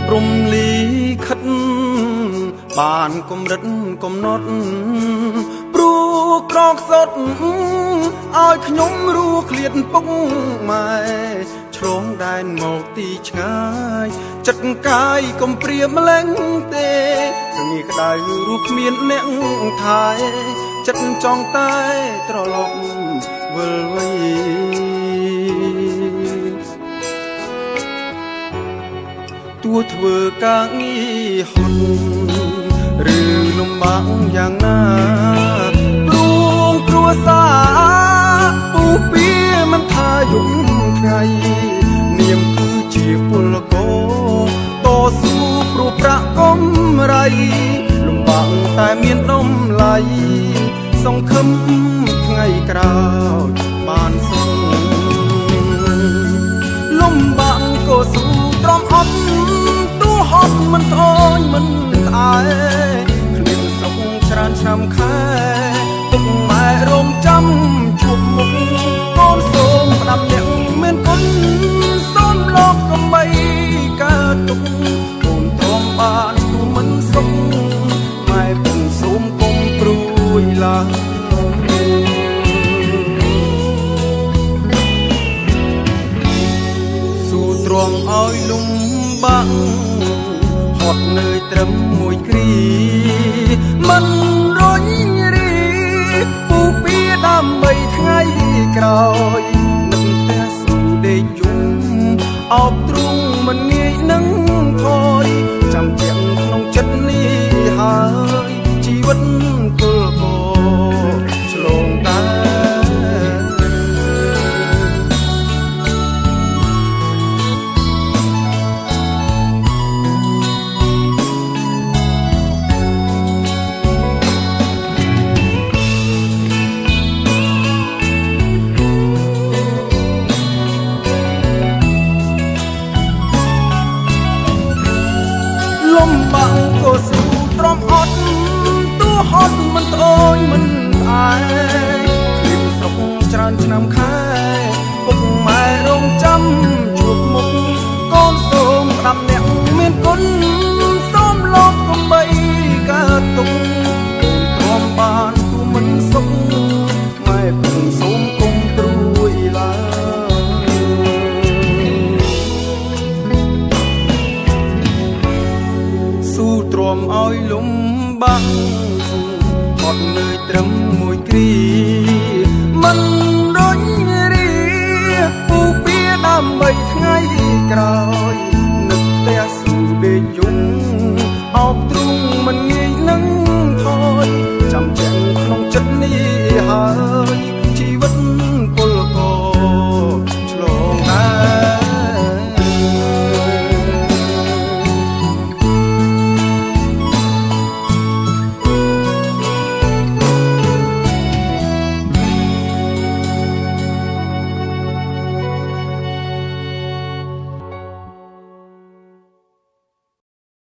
ព្រំលីខិតបានកំរិតកំណត់ព្រោះក្រកសត់ឲ្យខ្ញុំរੂឃ្លាតពុកម៉ែឆ្លងដែនមកទីឆ្ងាយចិត្តកាយកំព្រាម្លេងទេរងាក្តៅរੂគ្មានអ្នកថែចិត្តចង់តែត្រឡប់វិលវៃតួធ្វើការងារហត់ឬលំបាកយ៉ាងណារួងគ្រួសារពូពីមិនថាយំថ្ងៃនាមគឺជាពលករតស៊ូព្រោះប្រាក់កំไรលំបាកតែមានតម្លៃសង្ឃឹមថ្ងៃក្រោយបានសុខលំបាកក៏ស៊ូទ្រាំអត់ទូហត់មិនអើយមិនក្អែគ្មានសុខច្រើនឆ្នាំខែទុកម៉ែរងចាំជួបមុខកូនសូមផ្ដាំអ្នកមានគុណសូមលោកកំបីកើតទុកកូនទ្រាំបានទូមិនសុខម៉ែពុំសូមគុំព្រួយឡើយស៊ូទ្រាំឲ្យលំបាក់ហត់នឿយត្រឹមមួយគ្រាមិនរុញរីពូពីដើម្បីថ្ងៃក្រោយនឹកផ្ទះស៊ូដេកយំអោបទ្រូងមិនងាយនឹងថយចាំជាក់ក្នុងចិត្តនេះហើយជីវិតពលករឆ្លងតែលំបាកក៏ស៊ូទ្រាំអត់ទូហត់មិនត្អូញមិនអែឃ្លានស្រុកច្រើនឆ្នាំខែពុកម៉ែរងចាំជួបមុខកូនសូមផ្ដាំអ្នកមានគុណសូមលោកកំបី